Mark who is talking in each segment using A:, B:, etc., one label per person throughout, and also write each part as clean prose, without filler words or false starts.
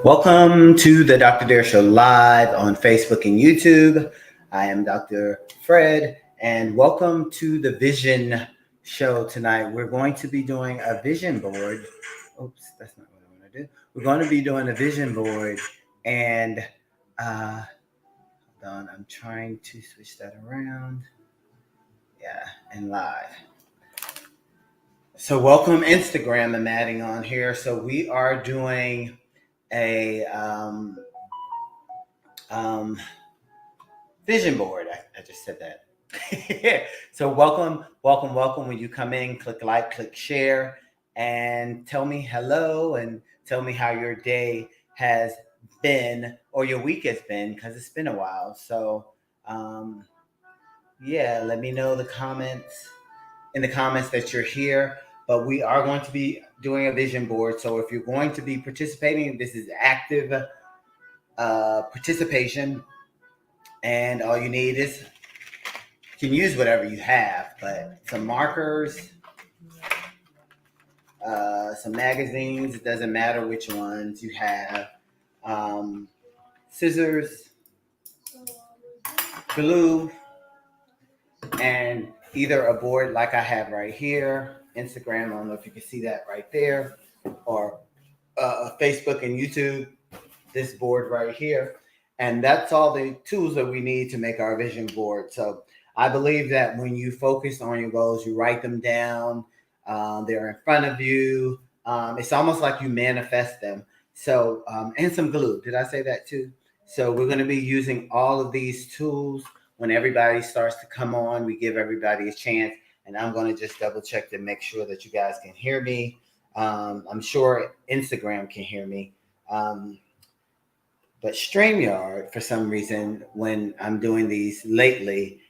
A: Welcome to the Dr. Dare Show live on Facebook and YouTube. I am Dr. Fred, and welcome to the Vision Show tonight. We're going to be doing a vision board. Oops, that's not what I want to do. We're going to be doing a vision board, and hold on, I'm trying to switch that around. Yeah, and live. So welcome Instagram. I'm adding on here. So we are doing a vision board. I just said that. So welcome. When you come in, click like, click share, and tell me hello and tell me how your day has been or your week has been, because it's been a while. So yeah, let me know in the comments that you're here. But we are going to be doing a vision board. So if you're going to be participating, this is active participation. And all you need is, you can use whatever you have, but some markers, some magazines, it doesn't matter which ones you have, scissors, glue, and either a board like I have right here, Instagram, I don't know if you can see that right there, or Facebook and YouTube, this board right here. And that's all the tools that we need to make our vision board. So I believe that when you focus on your goals, you write them down, they're in front of you. It's almost like you manifest them. So, and some glue. Did I say that too? So we're going to be using all of these tools. When everybody starts to come on, we give everybody a chance. And I'm going to just double check to make sure that you guys can hear me. I'm sure Instagram can hear me. But StreamYard, for some reason, when I'm doing these lately,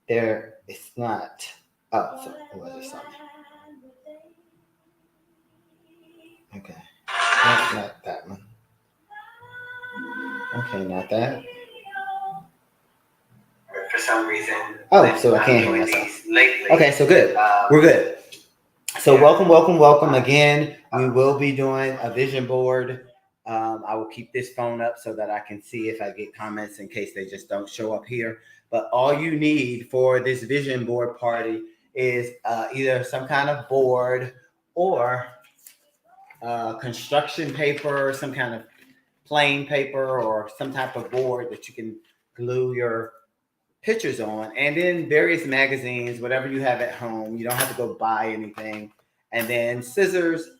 A: it's not. Oh, so was there something? Okay, not that one. Okay, not that. For some reason. Oh, so I can't hear myself. Okay, so good. We're good. So welcome again. We will be doing a vision board. I will keep this phone up so that I can see if I get comments in case they just don't show up here. But all you need for this vision board party is either some kind of board or construction paper, some kind of plain paper, or some type of board that you can glue your pictures on, and then various magazines, whatever you have at home. You don't have to go buy anything. And then scissors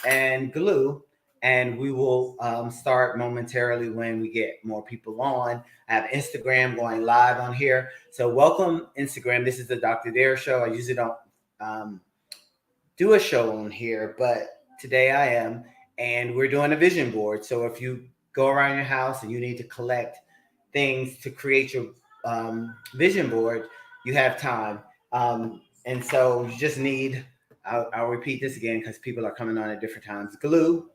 A: and glue. And we will start momentarily when we get more people on. I have Instagram going live on here. So welcome, Instagram. This is the Dr. Dare Show. I usually don't do a show on here, but today I am. And we're doing a vision board. So if you go around your house and you need to collect things to create your vision board, you have time. And so you just need, I'll repeat this again because people are coming on at different times. Glue,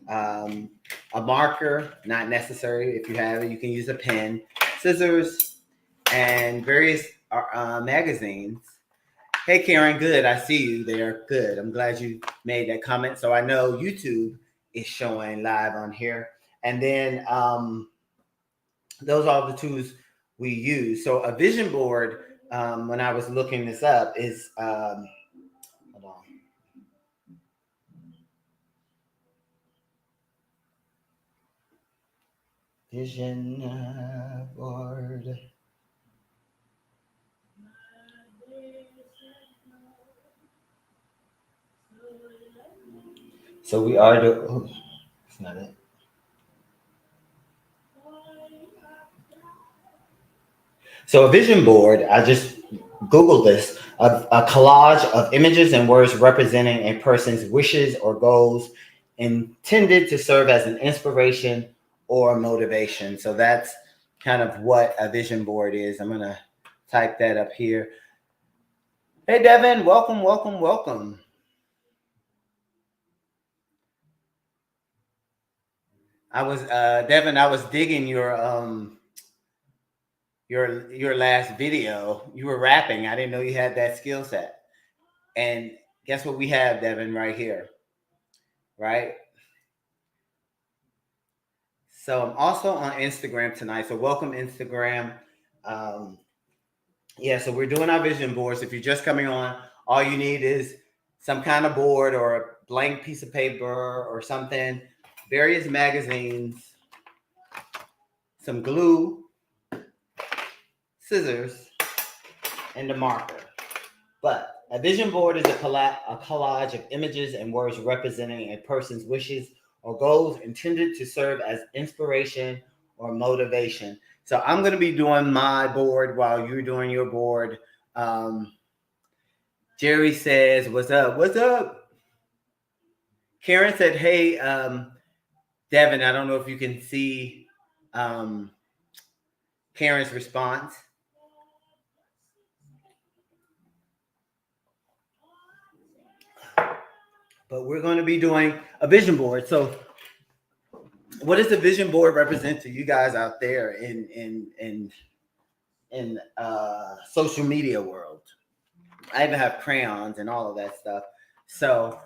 A: a marker, not necessary. If you have it, you can use a pen, scissors, and various magazines. Hey, Karen, good. I see you there. Good. I'm glad you made that comment. So I know YouTube is showing live on here. And then those are the tools we use. So a vision board, when I was looking this up, is hold on. Vision board. So we are the. Oh, that's not it. So a vision board, I just Googled this, a collage of images and words representing a person's wishes or goals intended to serve as an inspiration or motivation. So that's kind of what a vision board is. I'm going to type that up here. Hey, Devin, welcome. I was, Devin, I was digging your last video. You were rapping. I didn't know you had that skill set. And guess what we have, Devin, right here, right? So I'm also on Instagram tonight. So welcome Instagram. Um, yeah, so we're doing our vision boards. If you're just coming on, all you need is some kind of board or a blank piece of paper or something, various magazines, some glue, scissors, and a marker. But a vision board is a collage of images and words representing a person's wishes or goals intended to serve as inspiration or motivation. So I'm going to be doing my board while you're doing your board. Jerry says, "What's up? What's up?" Karen said, "Hey, Devin, I don't know if you can see um, Karen's response." But we're going to be doing a vision board. So what does the vision board represent to you guys out there in social media world? I even have crayons and all of that stuff. So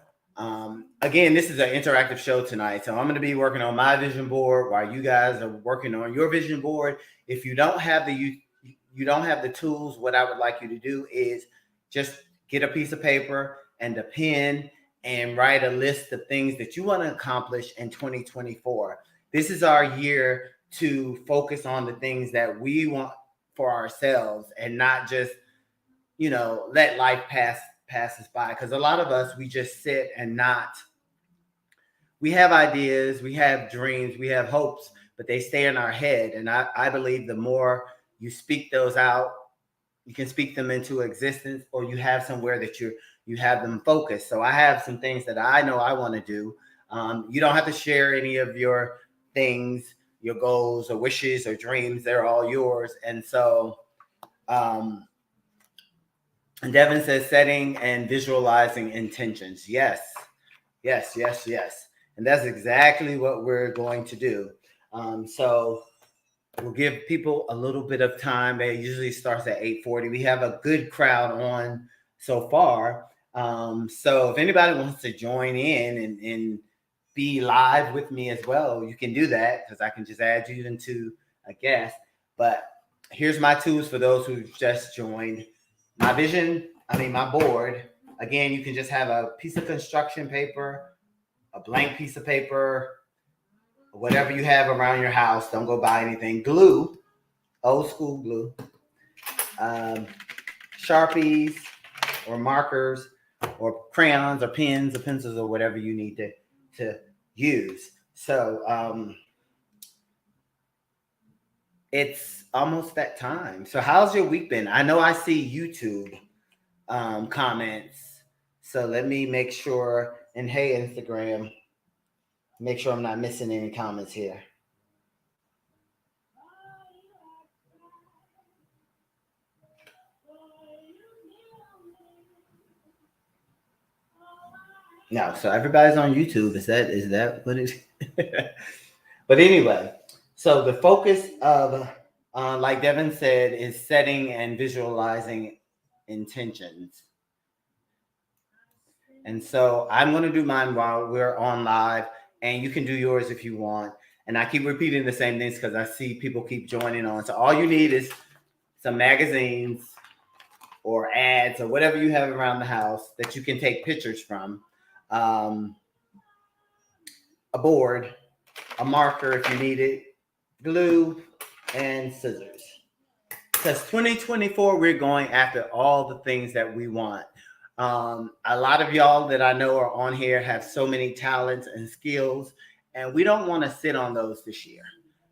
A: again, this is an interactive show tonight. So I'm going to be working on my vision board while you guys are working on your vision board. If you don't have you don't have the tools, what I would like you to do is just get a piece of paper and a pen and write a list of things that you want to accomplish in 2024. This is our year to focus on the things that we want for ourselves and not just, let life pass us by. Because a lot of us, we just sit and not. We have ideas, we have dreams, we have hopes, but they stay in our head. And I believe the more you speak those out, you can speak them into existence, or you have somewhere that you have them focused. So I have some things that I know I want to do. You don't have to share any of your things, your goals or wishes or dreams. They're all yours. And so and Devin says setting and visualizing intentions. Yes, yes, yes, yes. And that's exactly what we're going to do. So we'll give people a little bit of time. It usually starts at 8:40. We have a good crowd on so far. So if anybody wants to join in and be live with me as well, you can do that because I can just add you into a guest. But here's my tools for those who just joined. My board. Again, you can just have a piece of construction paper, a blank piece of paper, whatever you have around your house. Don't go buy anything. Glue, old school glue, Sharpies or markers or crayons or pens or pencils or whatever you need to use. So it's almost that time. So how's your week been? I know I see YouTube comments. So let me make sure. And hey, Instagram, make sure I'm not missing any comments here. No, so everybody's on YouTube. Is that what it is? But anyway, so the focus of, like Devin said, is setting and visualizing intentions. And so I'm going to do mine while we're on live, and you can do yours if you want. And I keep repeating the same things because I see people keep joining on. So all you need is some magazines or ads or whatever you have around the house that you can take pictures from, a board, a marker if you need it, glue, and scissors. Because 2024, we're going after all the things that we want. A lot of y'all that I know are on here have so many talents and skills, and we don't want to sit on those this year.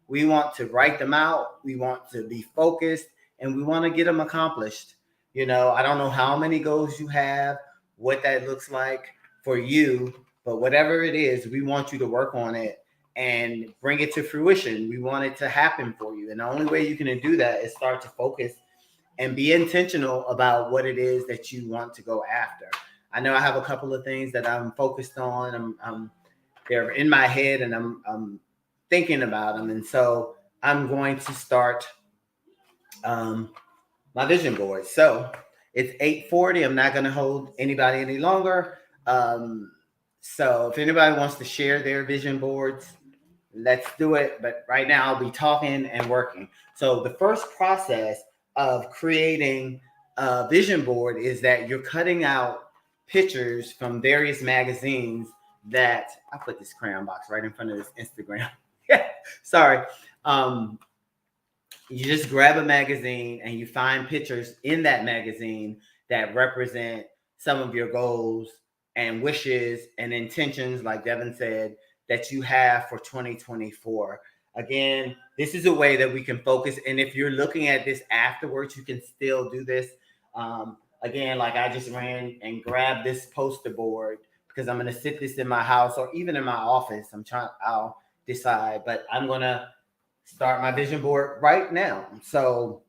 A: We want to write them out. We want to be focused, and we want to get them accomplished. I don't know how many goals you have, what that looks like for you, but whatever it is, we want you to work on it and bring it to fruition. We want it to happen for you. And the only way you can do that is start to focus and be intentional about what it is that you want to go after. I know I have a couple of things that I'm focused on. They're in my head and I'm thinking about them. And so I'm going to start my vision board. So it's 8:40. I'm not going to hold anybody any longer. So if anybody wants to share their vision boards, let's do it. But right now I'll be talking and working. So the first process of creating a vision board is that you're cutting out pictures from various magazines that I put this crayon box right in front of this Instagram. Sorry. Um, you just grab a magazine and you find pictures in that magazine that represent some of your goals and wishes and intentions, like Devin said, that you have for 2024. Again, this is a way that we can focus. And if you're looking at this afterwards, you can still do this. Again, like I just ran and grabbed this poster board because I'm going to sit this in my house or even in my office. I'll decide, but I'm going to start my vision board right now. So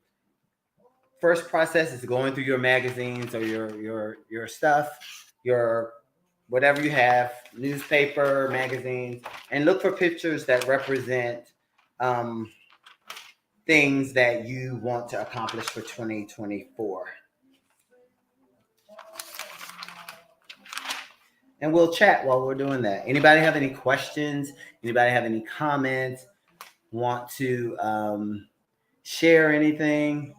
A: first process is going through your magazines or your stuff, your whatever you have, newspaper, magazines, and look for pictures that represent um, things that you want to accomplish for 2024. And we'll chat while we're doing that. Anybody have any questions? Anybody have any comments? Want to share anything?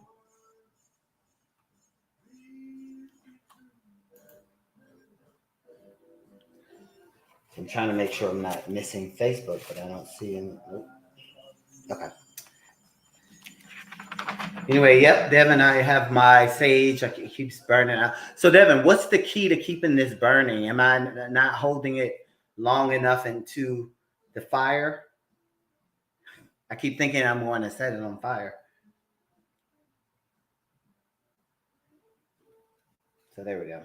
A: I'm trying to make sure I'm not missing Facebook, but I don't see him. Okay. Anyway, yep, Devin, I have my sage. It keeps burning out. So, Devin, what's the key to keeping this burning? Am I not holding it long enough into the fire? I keep thinking I'm going to set it on fire. So there we go.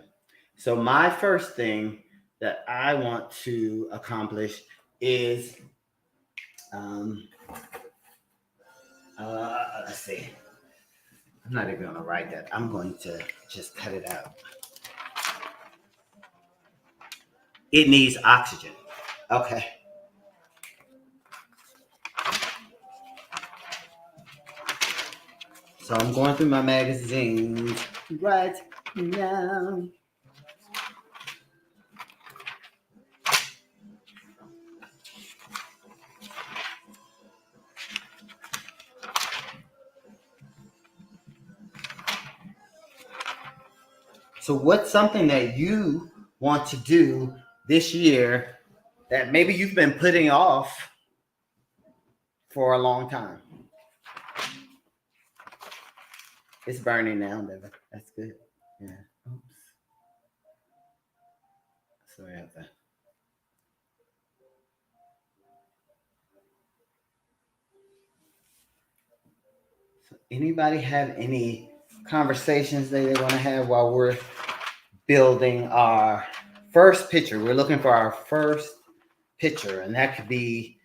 A: So my first thing that I want to accomplish is, let's see. I'm not even going to write that. I'm going to just cut it out. It needs oxygen. Okay. So I'm going through my magazines right now. So what's something that you want to do this year that maybe you've been putting off for a long time? It's burning now, Devin. That's good. Yeah. Oops. Sorry about that. So anybody have any conversations they want to have while we're building our first picture? We're looking for our first picture, and that could be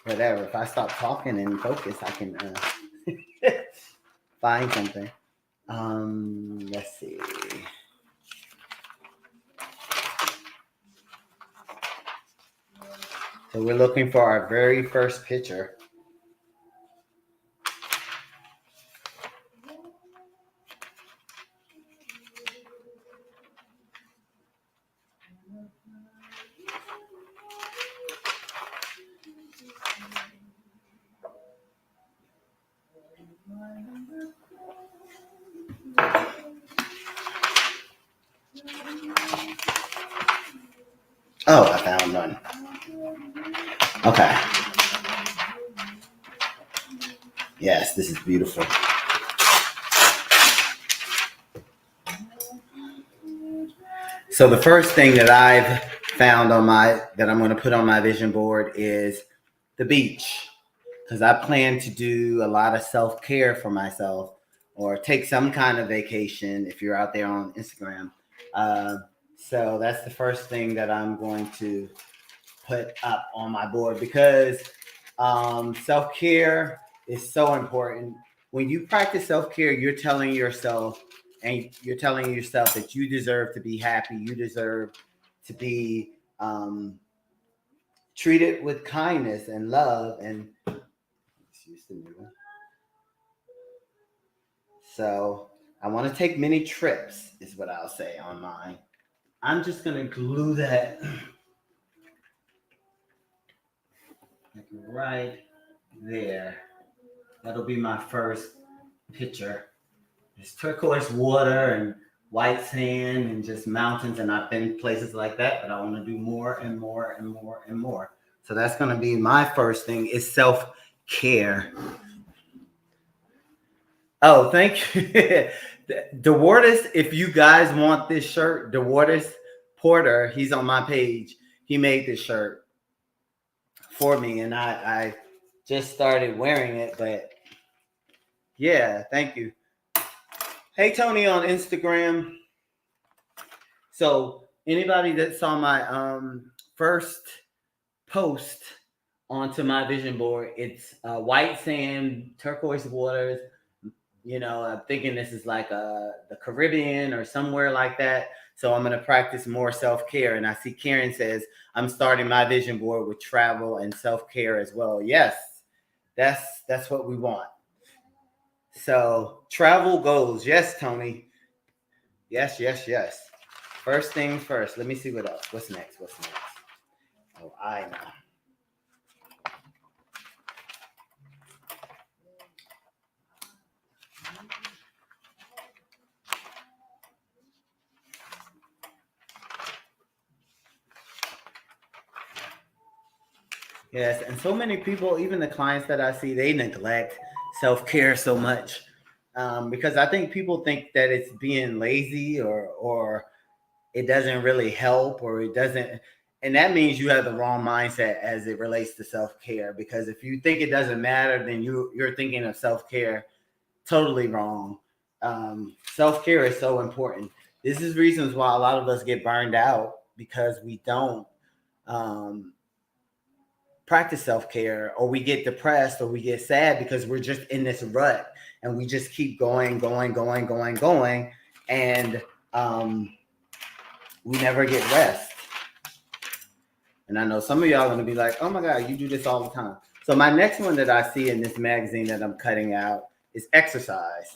A: whatever. If I stop talking and focus, I can find something. Let's see. So we're looking for our very first picture. Oh, I found one. Okay. Yes, this is beautiful. So the first thing that I've found that I'm going to put on my vision board is the beach, because I plan to do a lot of self-care for myself or take some kind of vacation if you're out there on Instagram. So that's the first thing that I'm going to put up on my board, because self-care is so important. When you practice self-care, you're telling yourself that you deserve to be happy. You deserve to be treated with kindness and love. And so I want to take many trips, is what I'll say on mine. I'm just going to glue that right there. That'll be my first picture. It's turquoise water and white sand and just mountains. And I've been places like that, but I want to do more and more and more and more. So that's going to be my first thing is self-care. Oh, thank you. DeWardis, if you guys want this shirt, DeWardis Porter, he's on my page. He made this shirt for me, and I just started wearing it, but yeah, thank you. Hey, Tony on Instagram. So anybody that saw my first post onto my vision board, it's white sand, turquoise waters. You know, I'm thinking this is like the Caribbean or somewhere like that. So I'm going to practice more self-care. And I see Karen says, I'm starting my vision board with travel and self-care as well. Yes, that's what we want. So travel goals. Yes, Tony. Yes, yes, yes. First things first. Let me see what else. What's next? What's next? Oh, I know. Yes, and so many people, even the clients that I see, they neglect self-care so much because I think people think that it's being lazy or it doesn't really help or it doesn't, and that means you have the wrong mindset as it relates to self-care. Because if you think it doesn't matter, then you're thinking of self-care totally wrong. Self-care is so important. This is reasons why a lot of us get burned out because we don't. Um, Practice self-care, or we get depressed or we get sad because we're just in this rut and we just keep going and we never get rest. And I know some of y'all are going to be like, oh my god, you do this all the time. So my next one that I see in this magazine that I'm cutting out is exercise.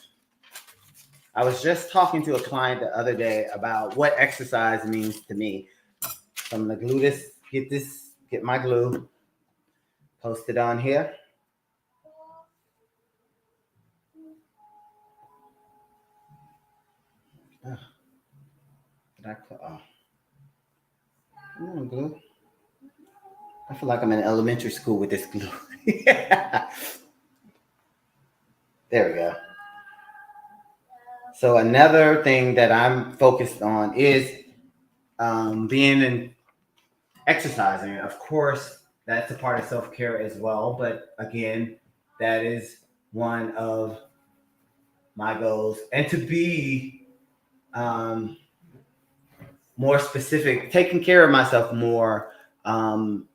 A: I was just talking to a client the other day about what exercise means to me. So I'm going to glue this, get my glue, post it on here. Oh, did I call? Oh. Come on, glue. I feel like I'm in elementary school with this glue. There we go. So another thing that I'm focused on is being in exercising. Of course, that's a part of self-care as well. But again, that is one of my goals. And to be more specific, taking care of myself more from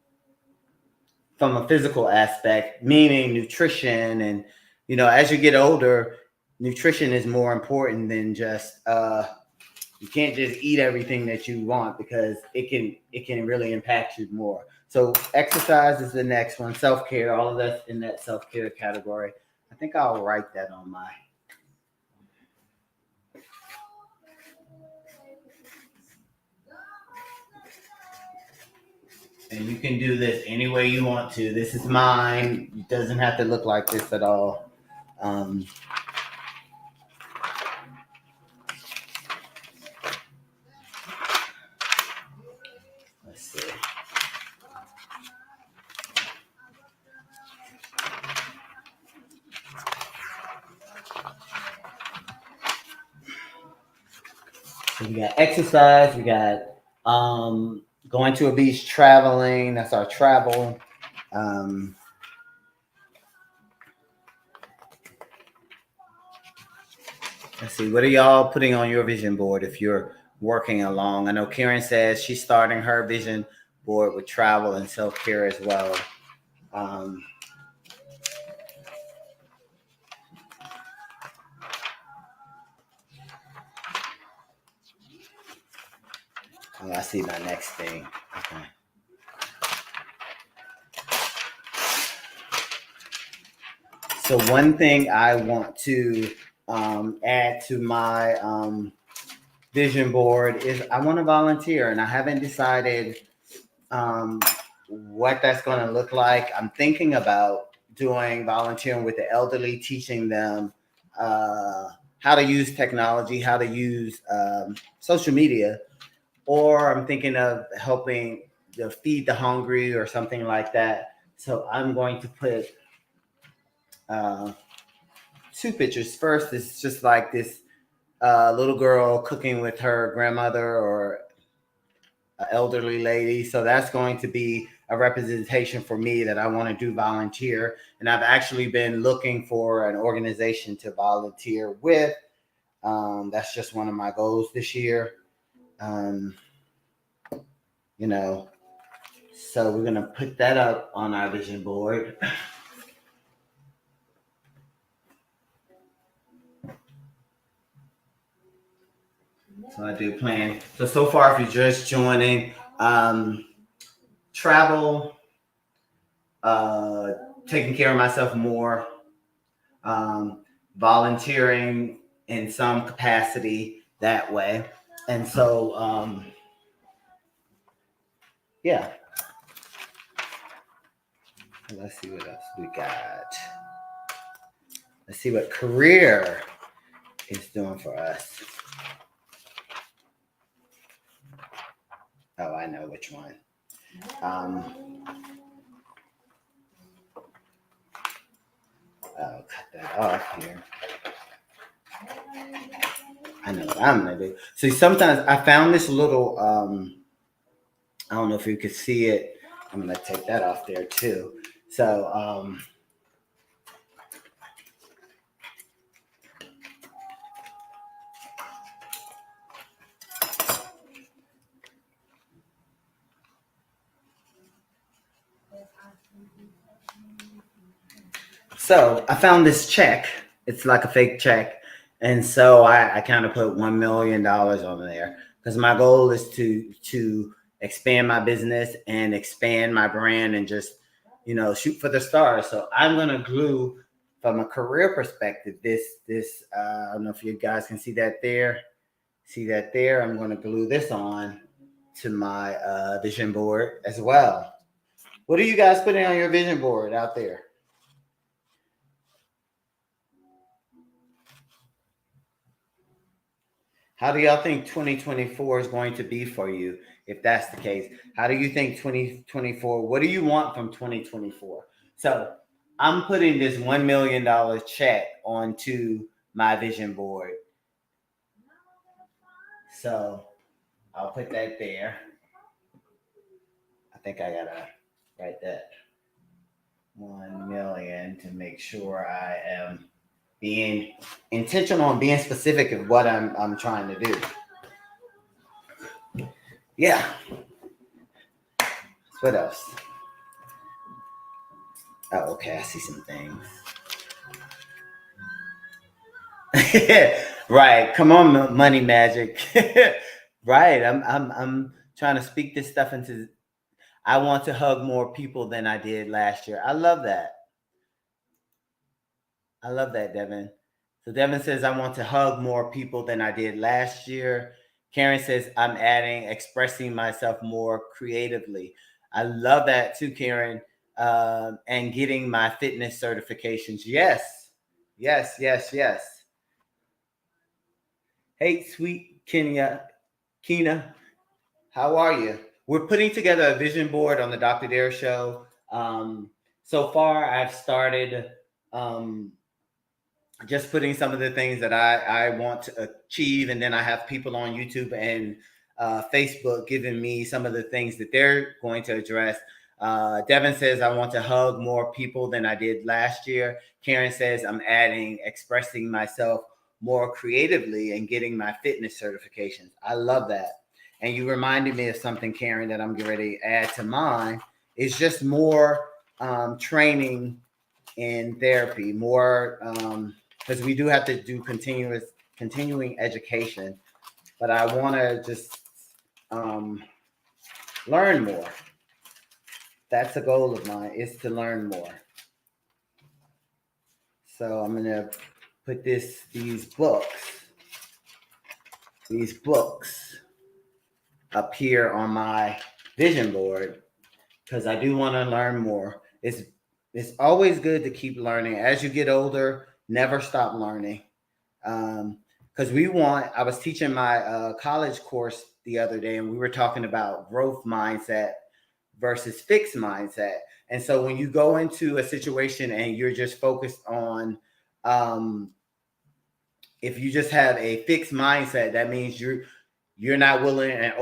A: a physical aspect, meaning nutrition. And, you know, as you get older, nutrition is more important than just, you can't just eat everything that you want because it can really impact you more. So exercise is the next one. Self-care, all of that's in that self-care category. I think I'll write that on my. And you can do this any way you want to. This is mine. It doesn't have to look like this at all. Let's see. So we got exercise. We got going to a beach, traveling. That's our travel. Let's see. What are y'all putting on your vision board if you're working along? I know Karen says she's starting her vision board with travel and self-care as well. Oh, I see my next thing. Okay. So one thing I want to add to my vision board is I want to volunteer, and I haven't decided what that's going to look like. I'm thinking about doing volunteering with the elderly, teaching them how to use technology, how to use social media, or I'm thinking of helping to feed the hungry or something like that. So I'm going to put uh, two pictures. First is just like this little girl cooking with her grandmother or an elderly lady. So that's going to be a representation for me that I want to do volunteer. And I've actually been looking for an organization to volunteer with. That's just one of my goals this year. Um, you know, so we're going to put that up on our vision board. So I do plan. So far, if you're just joining, travel, uh, taking care of myself more, um, volunteering in some capacity that way. And so, yeah, let's see what else we got. Let's see what career is doing for us. Oh, I know which one. I'll cut that off here. I know what I'm gonna do. See, sometimes I found this little I don't know if you could see it. I'm gonna take that off there too. So so I found this check. It's like a fake check. And so I kind of put $1 million on there because my goal is to expand my business and expand my brand and just, shoot for the stars. So I'm gonna glue from a career perspective, this I don't know if you guys can see that there. See that there? I'm gonna glue this on to my vision board as well. What are you guys putting on your vision board out there? How do y'all think 2024 is going to be for you if that's the case? How do you think 2024, what do you want from 2024? So I'm putting this $1 million check onto my vision board. So I'll put that there. I think I gotta write that 1 million to make sure I am being intentional and being specific of what I'm trying to do. Yeah. What else? Oh, okay. I see some things. Right. Come on, money magic. Right. I'm trying to speak this stuff into. I want to hug more people than I did last year. I love that. I love that, Devin. So Devin says I want to hug more people than I did last year. Karen says I'm adding expressing myself more creatively. I love that too, Karen. And getting my fitness certifications. Yes, yes, yes, yes. Hey, sweet Kina, how are you? We're putting together a vision board on the Dr. Dare Show. So far, I've started just putting some of the things that I want to achieve, and then I have people on YouTube and Facebook giving me some of the things that they're going to address. Devin says I want to hug more people than I did last year. Karen says I'm adding expressing myself more creatively and getting my fitness certifications. I love that. And you reminded me of something, Karen, that I'm getting ready to add to mine. Is just more training in therapy, more because we do have to do continuing education. But I want to just learn more. That's a goal of mine, is to learn more. So I'm gonna put these books up here on my vision board. because I do want to learn more. It's always good to keep learning. As you get older, never stop learning. Because I was teaching my college course the other day, and we were talking about growth mindset versus fixed mindset. And so when you go into a situation and you're just focused on, um, if you just have a fixed mindset, that means you're not willing and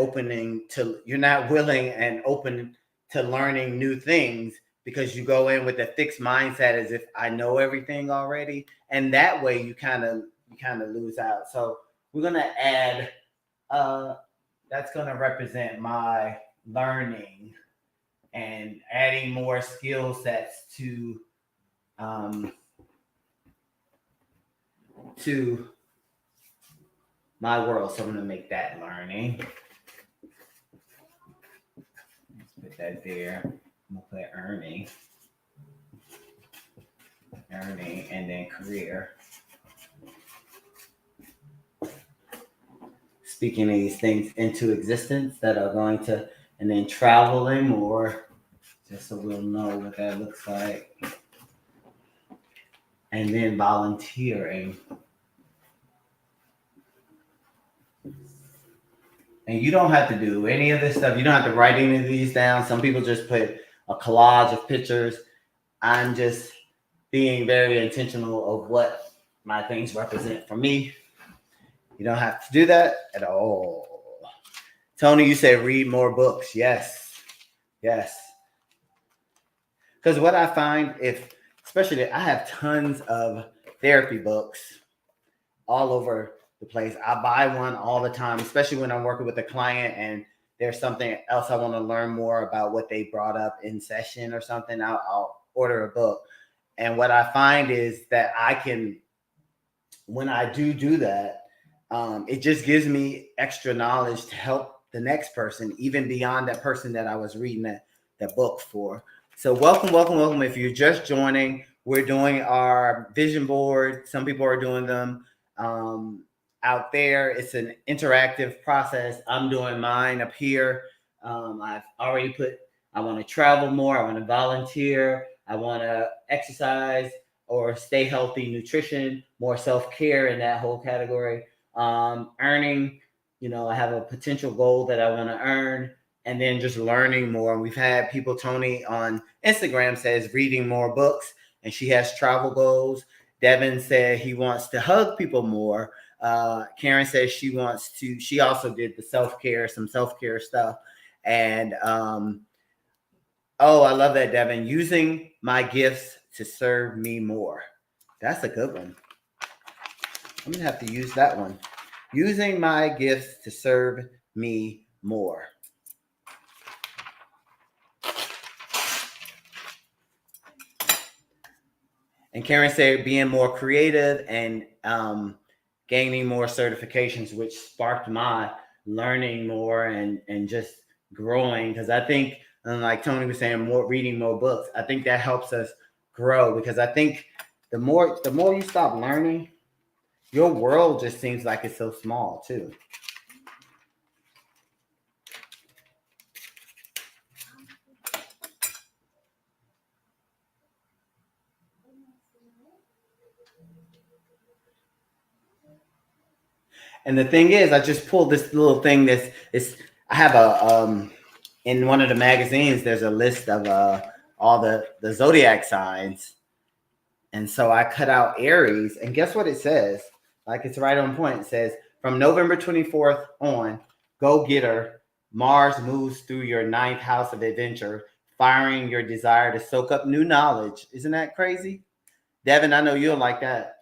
A: you're not willing and open to learning new things, because you go in with a fixed mindset as if I know everything already, and that way you kind of lose out. So we're gonna add, uh that's gonna represent my learning and adding more skill sets um to my world. So I'm gonna make that learning. Let's put that there. I'm gonna put earning, and then career. Speaking these things into existence that are going to, and then traveling more, just so we'll know what that looks like. And then volunteering. And you don't have to do any of this stuff. You don't have to write any of these down. Some people just put a collage of pictures. I'm just being very intentional of what my things represent for me. You don't have to do that at all. Tony, you said read more books. Yes. Yes. Because what I find, especially I have tons of therapy books all over the place. I buy one all the time, especially when I'm working with a client and there's something else I want to learn more about what they brought up in session or something. I'll order a book. And what I find is that when I do that, it just gives me extra knowledge to help the next person, even beyond that person that I was reading that book for. So welcome, welcome, welcome. If you're just joining, we're doing our vision board. Some people are doing them out there. It's an interactive process. I'm doing mine up here. I've already put, I want to travel more. I want to volunteer. I want to exercise or stay healthy, nutrition, more self-care in that whole category. Earning, I have a potential goal that I want to earn, and then just learning more. And we've had people, Tony on Instagram says reading more books, and she has travel goals. Devin said he wants to hug people more. Karen says she also did some self-care stuff. And oh, I love that, Devin. Using my gifts to serve me more. That's a good one. I'm going to have to use that one. Using my gifts to serve me more. And Karen said being more creative and gaining more certifications, which sparked my learning more and just growing. Because I think, like Tony was saying, reading more books. I think that helps us grow, because I think the more you stop learning, your world just seems like it's so small too. And the thing is, I just pulled this little thing I have in one of the magazines, there's a list of all the zodiac signs. And so I cut out Aries, and guess what it says? Like, it's right on point. It says, from November 24th on, go getter, Mars moves through your ninth house of adventure, firing your desire to soak up new knowledge. Isn't that crazy? Devin, I know you'll like that.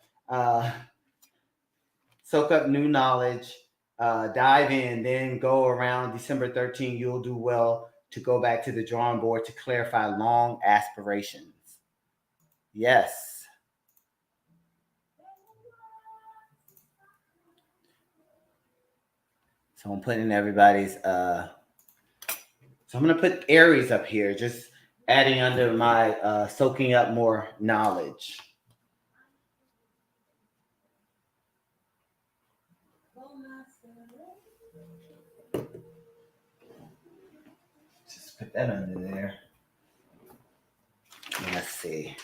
A: Soak up new knowledge, dive in, then go around December 13th. You'll do well to go back to the drawing board to clarify long aspirations. Yes. So I'm putting everybody's so I'm gonna put Aries up here, just adding under my soaking up more knowledge. Just put that under there. see.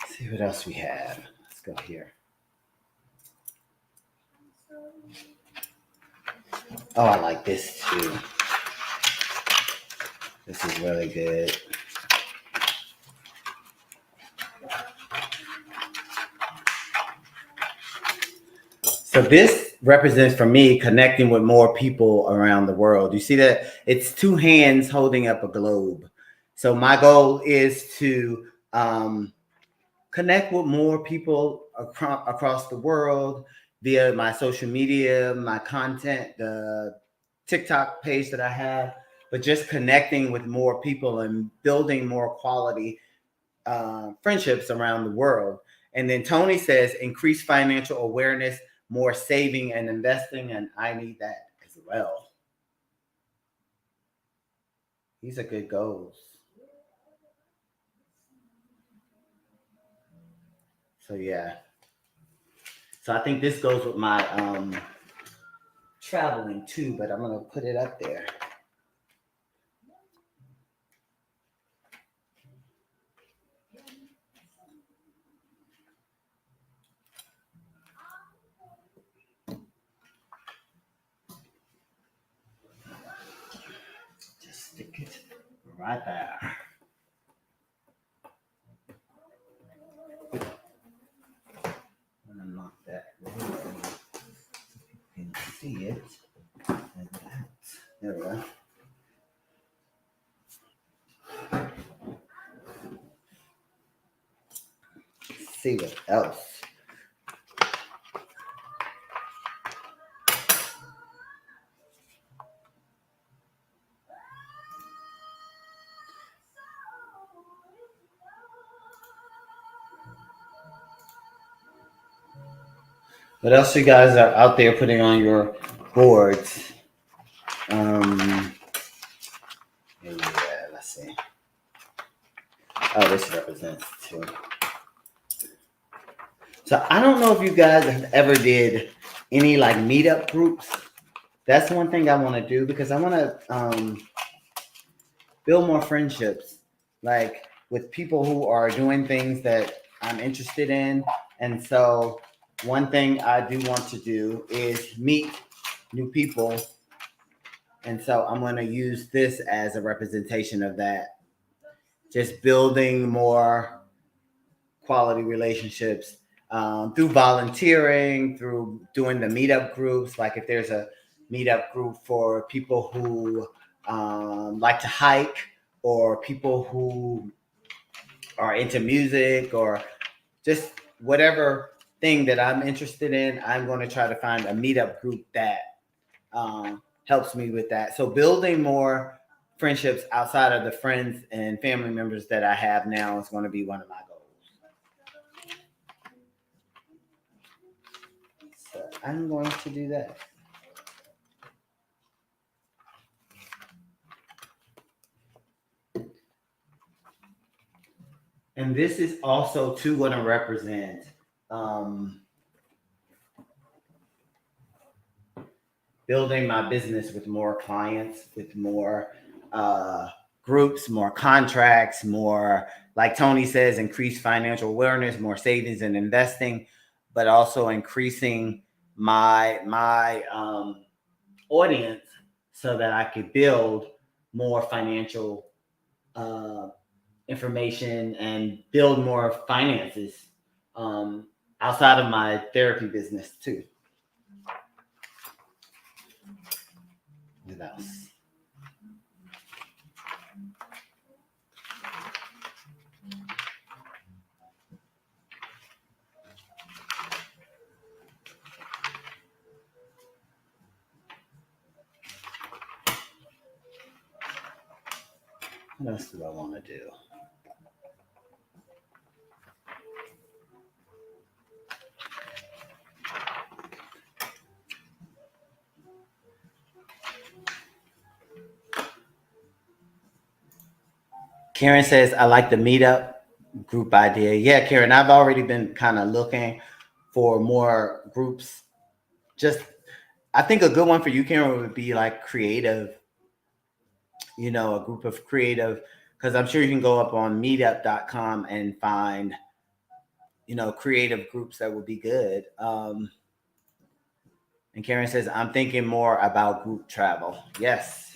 A: Let's see what else we have. Let's go here. Oh, I like this too. This is really good. So this represents for me connecting with more people around the world. You see that it's two hands holding up a globe. So my goal is to connect with more people across the world via my social media, my content, the TikTok page that I have, but just connecting with more people and building more quality friendships around the world. And then Tony says increase financial awareness, more saving and investing, and I need that as well. These are good goals. So yeah. So I think this goes with my traveling too, but I'm gonna put it up there. Just stick it right there. Unlock that. You can see it. Like that. There we go. See what else. What else you guys are out there putting on your boards? Yeah, let's see. Oh, this represents too. So I don't know if you guys have ever did any like meetup groups. That's one thing I want to do because I want to build more friendships, like with people who are doing things that I'm interested in. And so one thing I do want to do is meet new people. And so I'm going to use this as a representation of that. Just building more quality relationships through volunteering, through doing the meetup groups. Like if there's a meetup group for people who like to hike, or people who are into music, or just whatever thing that I'm interested in, I'm going to try to find a meetup group that helps me with that. So building more friendships outside of the friends and family members that I have now is going to be one of my goals. So I'm going to do that. And this is also too going to represent building my business with more clients, with more groups, more contracts, more, like Tony says, increased financial awareness, more savings and investing, but also increasing my audience so that I could build more financial information and build more finances outside of my therapy business too. What else? What else do I want to do? Karen says, I like the meetup group idea. Yeah, Karen, I've already been kind of looking for more groups. Just, I think a good one for you, Karen, would be like creative a group of creative, because I'm sure you can go up on meetup.com and find, creative groups that would be good. And Karen says, I'm thinking more about group travel. Yes.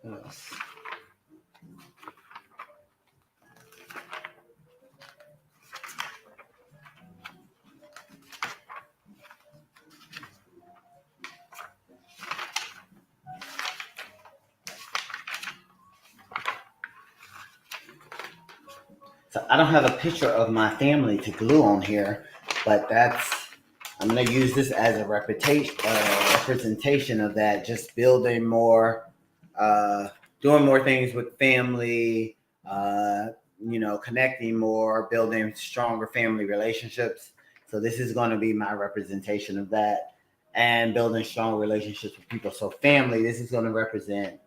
A: Yes. So I don't have a picture of my family to glue on here, but I'm going to use this as a representation of that, just building more, uh, doing more things with family, connecting more, building stronger family relationships. So this is going to be my representation of that, and building strong relationships with people. So family, this is going to represent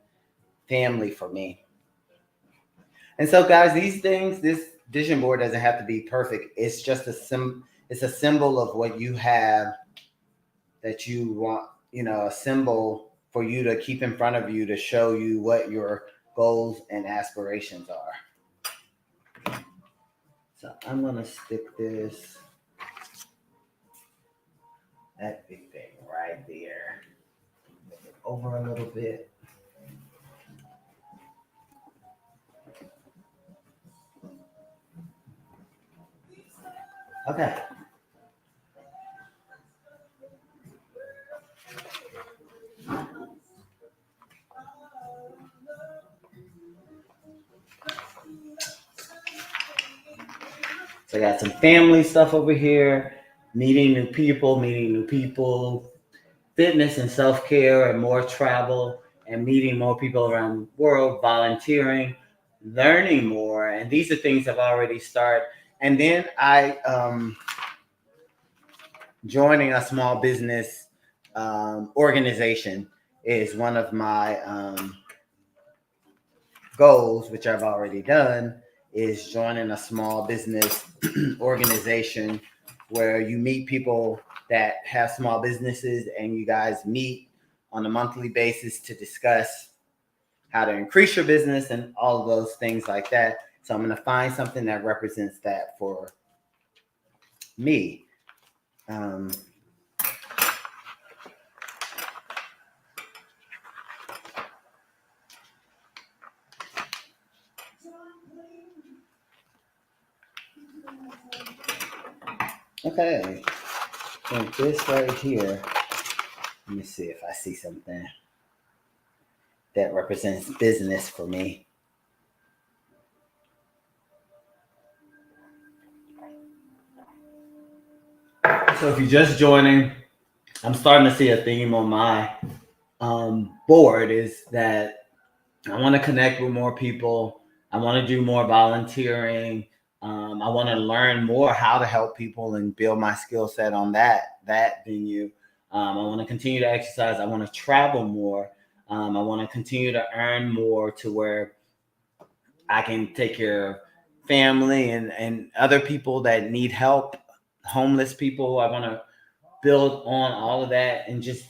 A: family for me. And so, guys, this vision board doesn't have to be perfect. It's just it's a symbol of what you have that you want, a symbol for you to keep in front of you to show you what your goals and aspirations are. So I'm going to stick that big thing right there. Over a little bit. Okay. So I got some family stuff over here, meeting new people, fitness and self-care, and more travel, and meeting more people around the world, volunteering, learning more. And these are things I've already started. And then joining a small business organization is one of my goals, which I've already done, is joining a small business organization where you meet people that have small businesses and you guys meet on a monthly basis to discuss how to increase your business and all of those things like that. So I'm going to find something that represents that for me. Okay, so this right here, let me see if I see something that represents business for me. So if you're just joining, I'm starting to see a theme on my board is that I want to connect with more people. I want to do more volunteering. I want to learn more how to help people and build my skill set on that venue. I want to continue to exercise. I want to travel more. I want to continue to earn more to where I can take care of family and other people that need help, homeless people. I want to build on all of that and just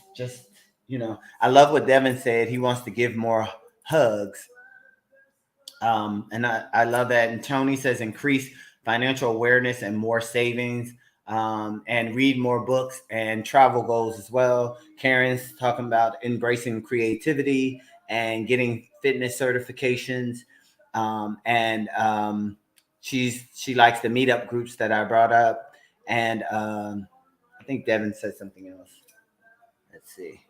A: I love what Devin said. He wants to give more hugs. And I love that. And Tony says increase financial awareness and more savings, and read more books and travel goals as well. Karen's talking about embracing creativity and getting fitness certifications. And she likes the meetup groups that I brought up. And I think Devin said something else. Let's see.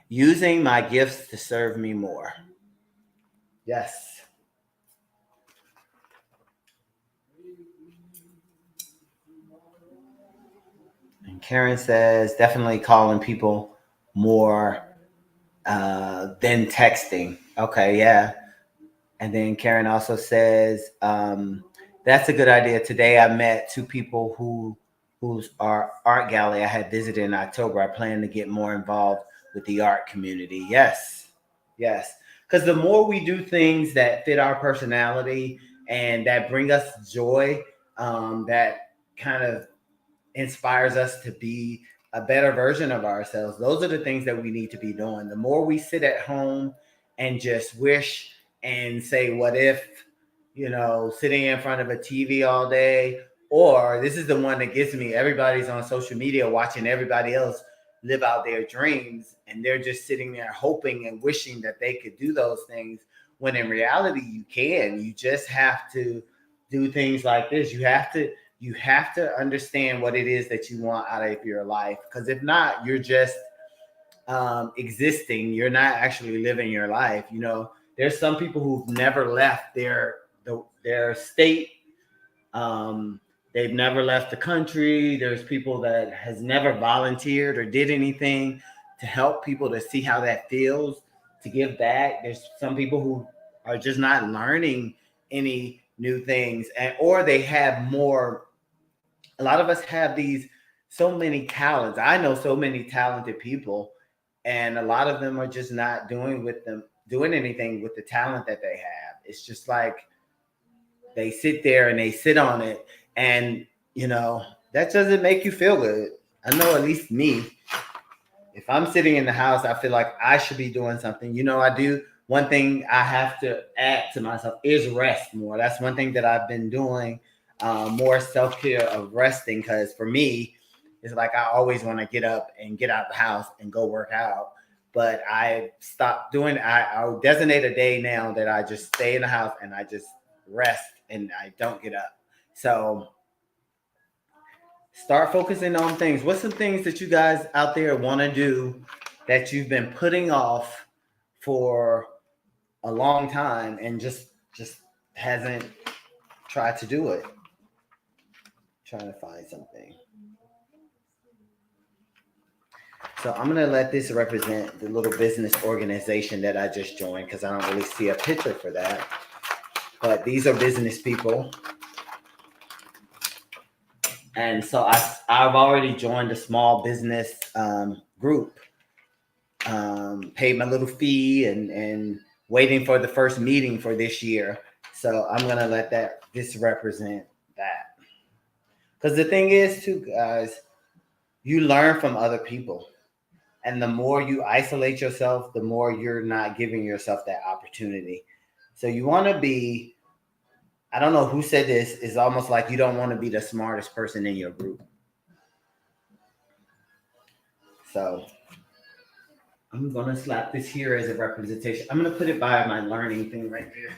A: Using my gifts to serve me more. Yes. And Karen says definitely calling people more than texting. Okay, yeah. And then Karen also says that's a good idea. Today I met two people who who's our art gallery I had visited in October. I plan to get more involved with the art community. Yes, yes. Because the more we do things that fit our personality and that bring us joy, that kind of inspires us to be a better version of ourselves. Those are the things that we need to be doing. The more we sit at home and just wish and say, what if, sitting in front of a TV all day, or this is the one that gets me, everybody's on social media watching everybody else live out their dreams, and they're just sitting there hoping and wishing that they could do those things, when in reality you can. You just have to do things like this. You have to understand what it is that you want out of your life, because if not, you're just existing. You're not actually living your life. There's some people who've never left their state. They've never left the country. There's people that has never volunteered or did anything to help people, to see how that feels, to give back. There's some people who are just not learning any new things, or they have more. A lot of us have these so many talents. I know so many talented people, and a lot of them are just not doing anything with the talent that they have. It's just like they sit there and they sit on it, and that doesn't make you feel good. I know, at least me, if I'm sitting in the house, I feel like I should be doing something. I do. One thing I have to add to myself is rest more. That's one thing that I've been doing, more self-care of resting, because for me, it's like I always want to get up and get out the house and go work out. But I stopped doing. I'll designate a day now that I just stay in the house and I just rest and I don't get up. So start focusing on things. What's some things that you guys out there want to do that you've been putting off for a long time and just hasn't tried to do it? Trying to find something. So I'm gonna let this represent the little business organization that I just joined, because I don't really see a picture for that. But these are business people. And so I've already joined a small business group, paid my little fee, and waiting for the first meeting for this year. So I'm gonna let this represent that. Because the thing is, too, guys, you learn from other people, and the more you isolate yourself, the more you're not giving yourself that opportunity. So you want to be. I don't know who said this. It's almost like you don't want to be the smartest person in your group. So I'm going to slap this here as a representation. I'm going to put it by my learning thing right there.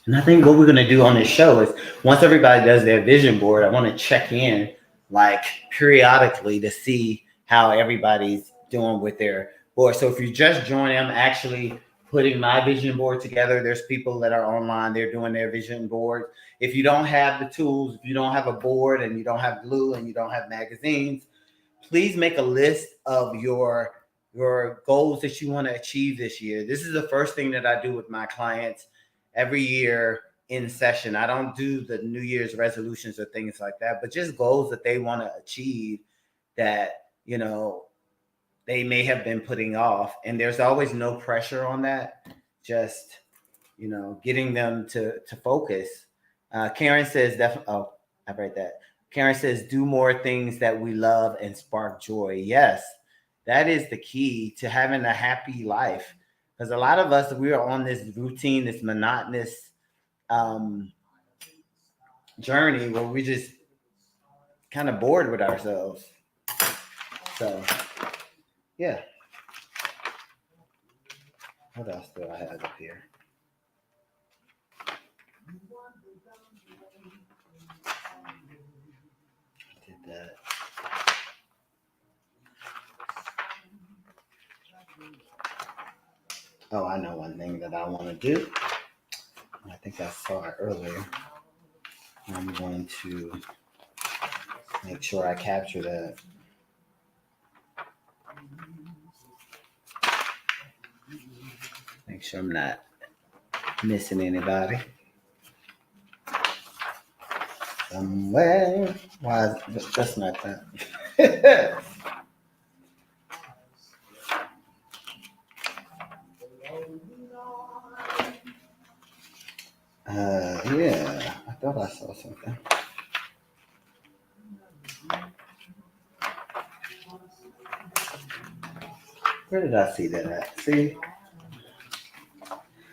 A: And I think what we're going to do on this show is, once everybody does their vision board, I want to check in like periodically to see how everybody's doing with their board. So if you just join, I'm actually putting my vision board together. There's people that are online, they're doing their vision board. If you don't have the tools, if you don't have a board and you don't have glue and you don't have magazines, please make a list of your goals that you want to achieve this year. This is the first thing that I do with my clients every year in session. I don't do the New Year's resolutions or things like that, but just goals that they want to achieve that, they may have been putting off. And there's always no pressure on that. Just, getting them to focus. Karen says, I read that. Karen says, do more things that we love and spark joy. Yes, that is the key to having a happy life. Because a lot of us, we are on this routine, this monotonous journey where we just kind of bored with ourselves. So, yeah. What else do I have up here? Did that. Oh, I know one thing that I want to do. I think I saw it earlier. I'm going to make sure I capture that. Make sure I'm not missing anybody. Somewhere. Why? That's not that. Yeah, I thought I saw something. Where did I see that at? See?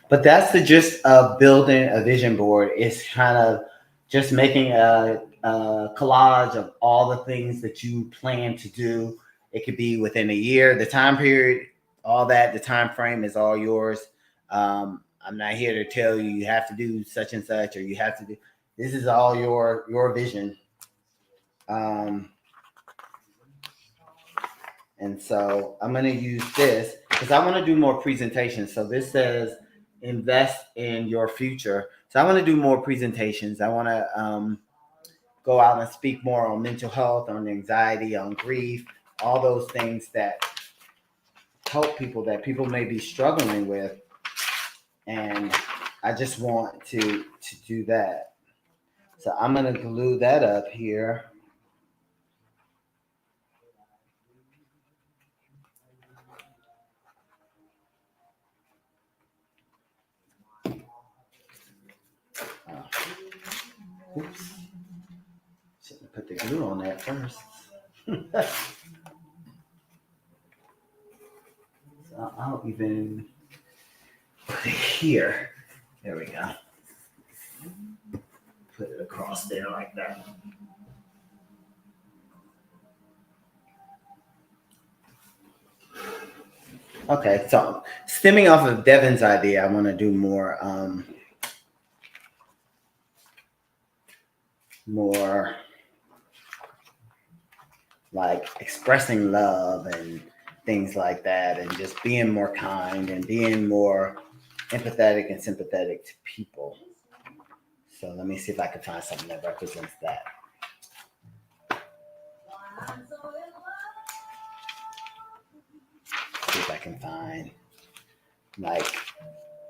A: But that's the gist of building a vision board. It's kind of just making a collage of all the things that you plan to do. It could be within a year, the time period, all that. The time frame is all yours. I'm not here to tell you you have to do such and such or you have to do. This is all your vision. And so I'm going to use this because I want to do more presentations. So this says invest in your future. So I want to do more presentations. I want to go out and speak more on mental health, on anxiety, on grief, all those things that help people that people may be struggling with. And I just want to do that. So I'm going to glue that up here. Oops. Shouldn't have put the glue on that first. So I'll even put it here. There we go. Put it across there like that. Okay, so stemming off of Devin's idea, I want to do more like expressing love and things like that, and just being more kind and being more empathetic and sympathetic to people. So let me see if I can find something that represents that. See if I can find like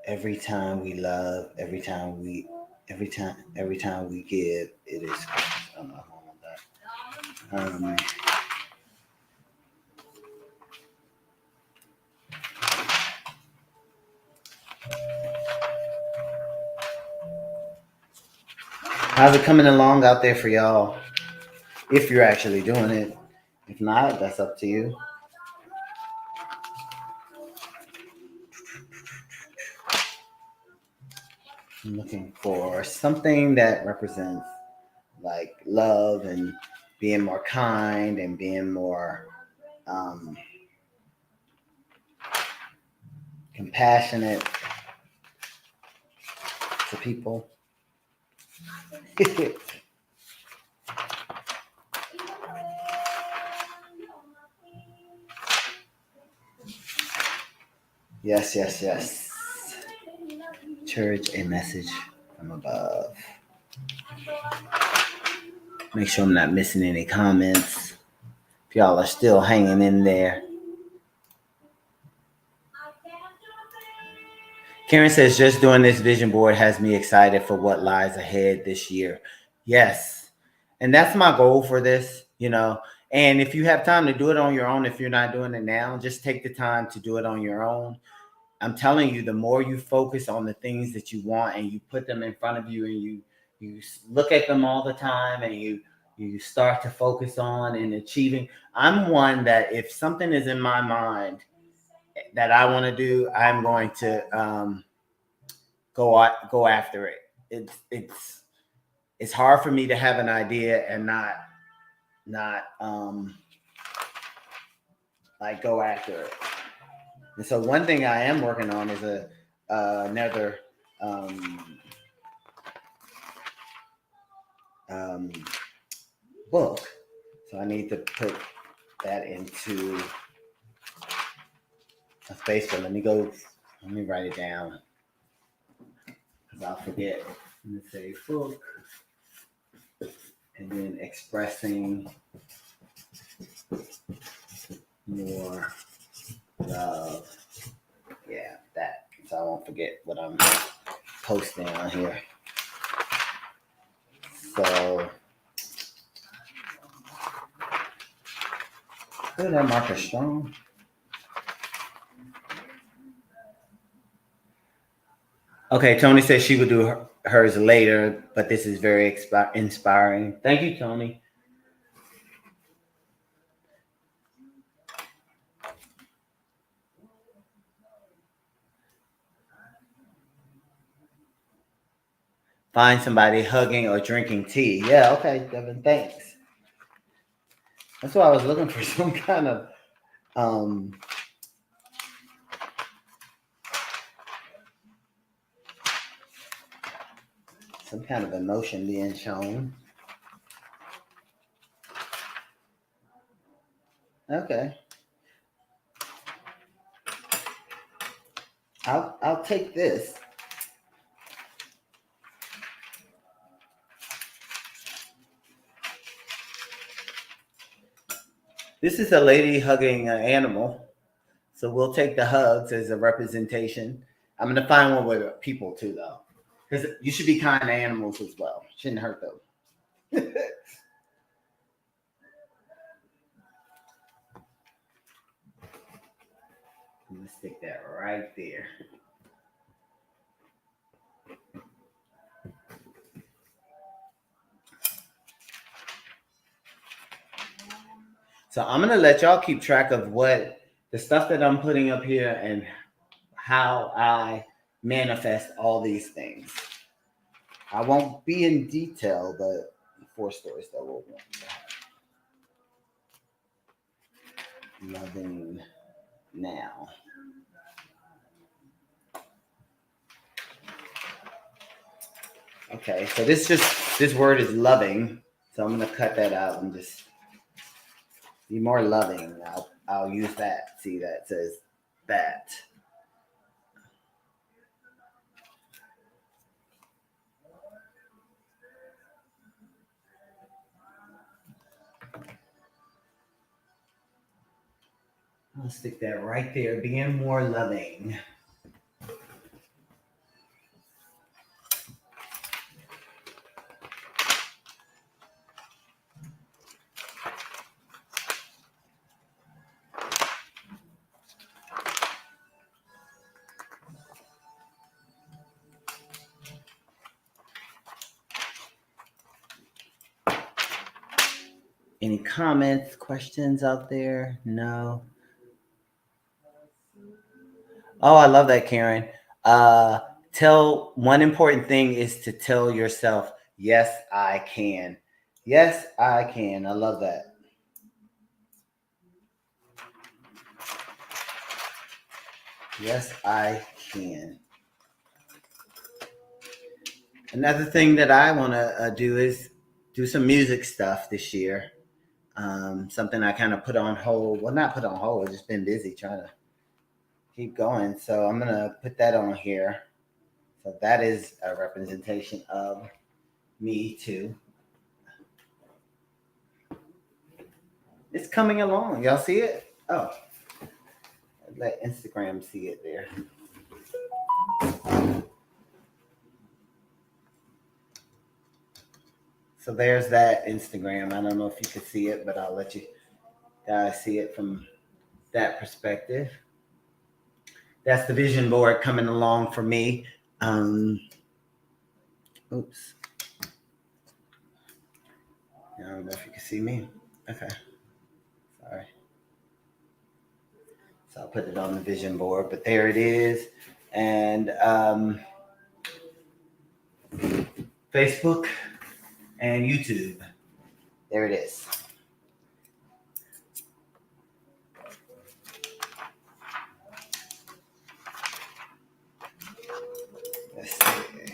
A: every time we love, every time we give, it is. I'm not on that. How's it coming along out there for y'all? If you're actually doing it. If not, that's up to you. I'm looking for something that represents like love and being more kind and being more compassionate to people. Yes. Church, a message from above. Make sure I'm not missing any comments. If y'all are still hanging in there. Karen says, just doing this vision board has me excited for what lies ahead this year. Yes. And that's my goal for this, And if you have time to do it on your own, if you're not doing it now, just take the time to do it on your own. I'm telling you, the more you focus on the things that you want and you put them in front of you and you look at them all the time and you start to focus on and achieving. I'm one that if something is in my mind that I want to do, I'm going to go after it. It's hard for me to have an idea and not like go after it. And so one thing I am working on is another book. So I need to put that into a space. But let me write it down because I'll forget. Let me say book and then expressing more what I'm posting on here. So, is that marker strong? Okay, Tony says she would do hers later, but this is very inspiring. Thank you, Tony. Find somebody hugging or drinking tea. Yeah, okay, Devin, thanks. That's why I was looking for some kind of emotion being shown. Okay. I'll take this. This is a lady hugging an animal. So we'll take the hugs as a representation. I'm going to find one with people too, though. Because you should be kind to animals as well. Shouldn't hurt them. I'm going to stick that right there. So I'm going to let y'all keep track of what the stuff that I'm putting up here and how I manifest all these things. I won't be in detail, but 4 stories that we'll want to have. Loving now. Okay, so this word is loving. So I'm going to cut that out and just be more loving. I'll use that. See, that says that. I'll stick that right there. Being more loving. Any comments, questions out there? No. Oh, I love that, Karen. Tell one important thing is to tell yourself, yes, I can. Yes, I can. I love that. Yes, I can. Another thing that I want to do is do some music stuff this year. Something I kind of put on hold. Well, not put on hold. I've just been busy trying to keep going. So I'm going to put that on here. So that is a representation of me too. It's coming along. Y'all see it? Oh, let Instagram see it there. So there's that Instagram. I don't know if you can see it, but I'll let you guys see it from that perspective. That's the vision board coming along for me. Oops. I don't know if you can see me. Okay. Sorry. So I'll put it on the vision board, but there it is. And Facebook and YouTube. There it is. Let's see.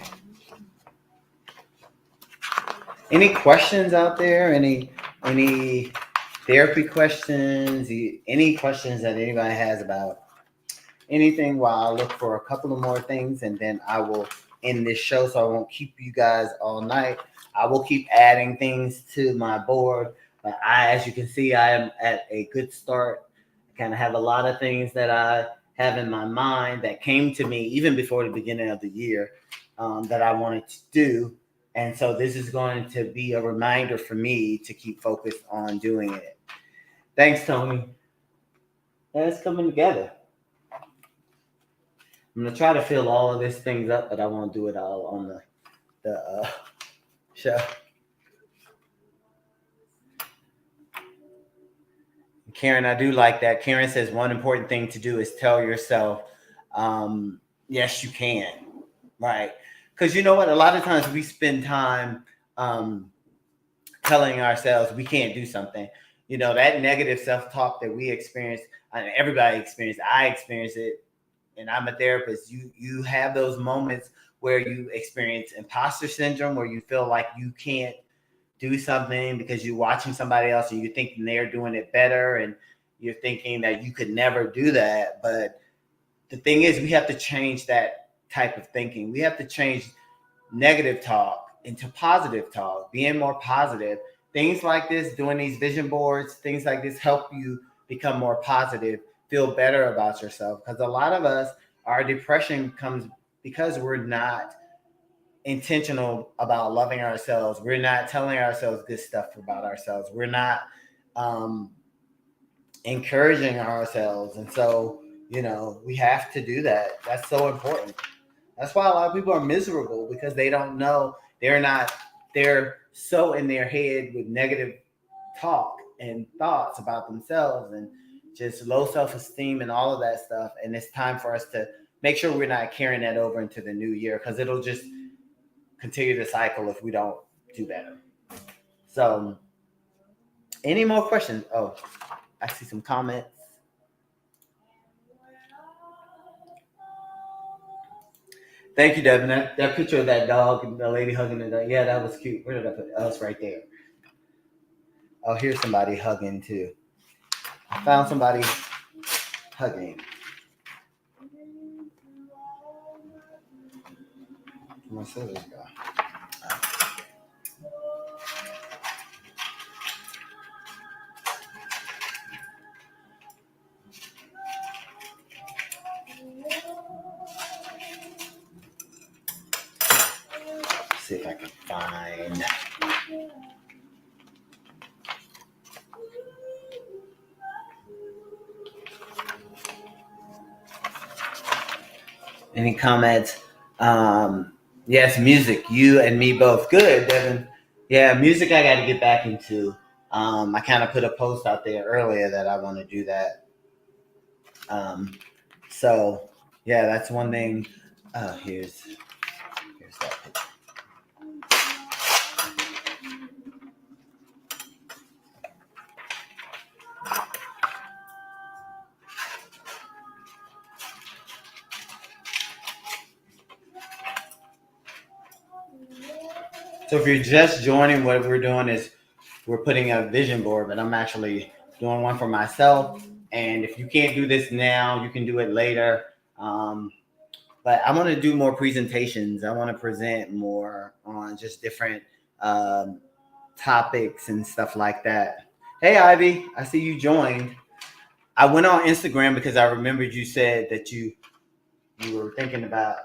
A: Any questions out there? Any therapy questions? Any questions that anybody has about anything while I look for a couple of more things, and then I will end this show so I won't keep you guys all night. I will keep adding things to my board, but as you can see, I am at a good start. I kind of have a lot of things that I have in my mind that came to me even before the beginning of the year, that I wanted to do. And so this is going to be a reminder for me to keep focused on doing it. Thanks, Tony. That's coming together. I'm gonna try to fill all of these things up, but I won't do it all on the show. Karen, I do like that. Karen says one important thing to do is tell yourself, yes, you can. Right. Because you know what? A lot of times we spend time um, telling ourselves we can't do something. You know, that negative self talk that we experience, and everybody experience, I experience it, and I'm a therapist. You have those moments where you experience imposter syndrome, where you feel like you can't do something because you're watching somebody else and you're thinking they're doing it better, and you're thinking that you could never do that. But the thing is, we have to change that type of thinking. We have to change negative talk into positive talk, being more positive. Things like this, doing these vision boards, things like this help you become more positive, feel better about yourself. Because a lot of us, our depression comes because we're not intentional about loving ourselves. We're not telling ourselves good stuff about ourselves. We're not um, encouraging ourselves. And so, you know, we have to do that. That's so important. That's why a lot of people are miserable, because they don't know, they're so in their head with negative talk and thoughts about themselves, and just low self-esteem and all of that stuff. And it's time for us to make sure we're not carrying that over into the new year, because it'll just continue the cycle if we don't do better. So, any more questions? Oh, I see some comments. Thank you, Devin. That picture of that dog and the lady hugging the dog, yeah, that was cute. Where did I put it? Oh, it's right there. Oh, here's somebody hugging too. I found somebody hugging. Where's this guy? See if I can find. Any comments? Yes, music. You and me both. Good, Devin. Yeah, music I got to get back into. I kind of put a post out there earlier that I want to do that. So, yeah, that's one thing. Here's that picture. So if you're just joining, what we're doing is we're putting a vision board, but I'm actually doing one for myself. And if you can't do this now, you can do it later. Um, but I want to do more presentations. I want to present more on just different um, topics and stuff like that. Hey, Ivy, I see you joined. I went on Instagram because I remembered you said that you were thinking about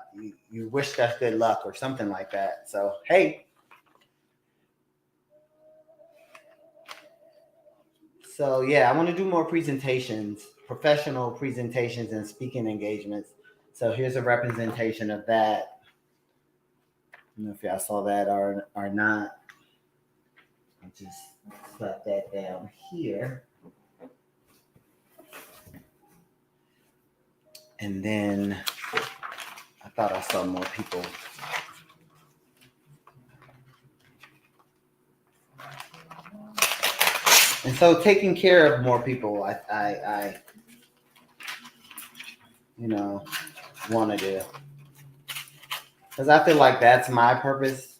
A: you wished us good luck or something like that. So hey. So yeah, I want to do more presentations, professional presentations and speaking engagements. So here's a representation of that. I don't know if y'all saw that or not. I'll just slap that down here. And then I thought I saw more people. And so taking care of more people, I want to do. Because I feel like that's my purpose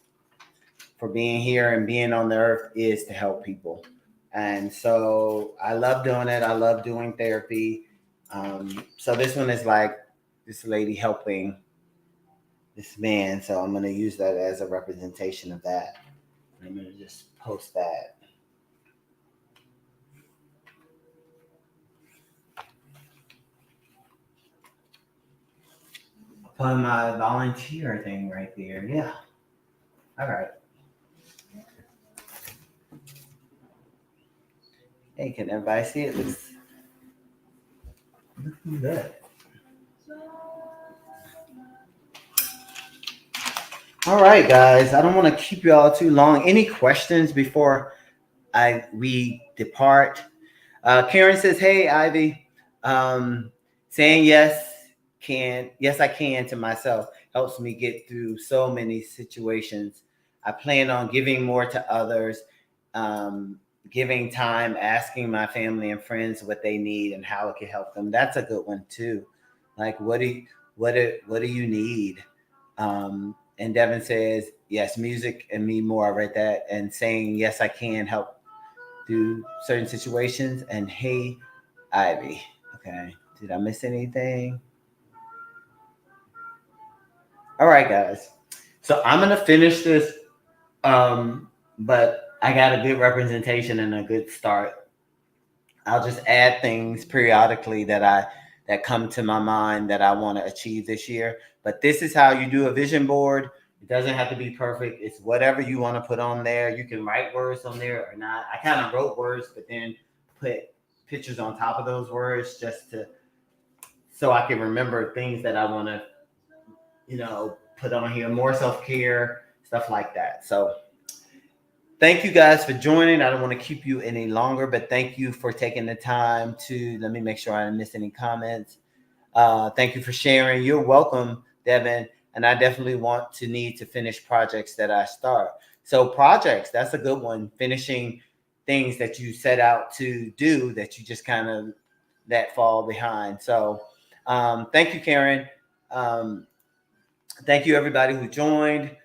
A: for being here and being on the earth, is to help people. And so I love doing it. I love doing therapy. So this one is like this lady helping this man. So I'm going to use that as a representation of that. I'm going to just post that. put my volunteer thing right there. Yeah. All right. Hey, can everybody see it? Looks good. All right, guys. I don't want to keep you all too long. Any questions before we depart? Karen says, "Hey, Ivy, saying yes, I can to myself helps me get through so many situations. I plan on giving more to others, um, giving time, asking my family and friends what they need and how it can help them. That's a good one too. Like, what do you need?" And Devin says, "Yes, music and me more." I read that. And saying yes, I can help through certain situations. And hey, Ivy. Okay. Did I miss anything? All right, guys. So I'm gonna finish this. But I got a good representation and a good start. I'll just add things periodically that come to my mind that I want to achieve this year. But this is how you do a vision board. It doesn't have to be perfect. It's whatever you want to put on there. You can write words on there or not. I kind of wrote words, but then put pictures on top of those words just to so I can remember things that I want to, put on here. More self-care, stuff like that. So thank you guys for joining. I don't want to keep you any longer, but thank you for taking the time to let me make sure I didn't miss any comments. Thank you for sharing. You're welcome, Devin. And I definitely want to need to finish projects that I start. So projects, that's a good one. Finishing things that you set out to do that you just kind of that fall behind. So thank you, Karen. Um, thank you, everybody who joined.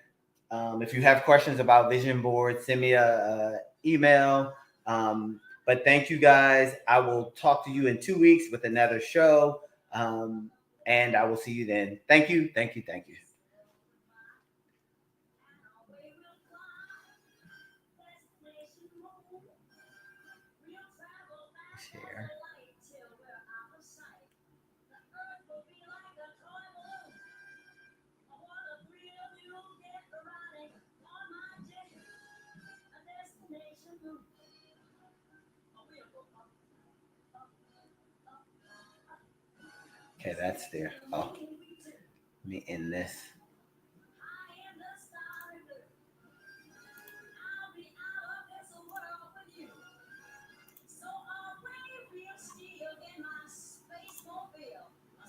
A: If you have questions about vision board, send me a email. But thank you guys. I will talk to you in 2 weeks with another show. And I will see you then. Thank you. Thank you. Thank you. Share. Okay, that's there. Oh, let me end this.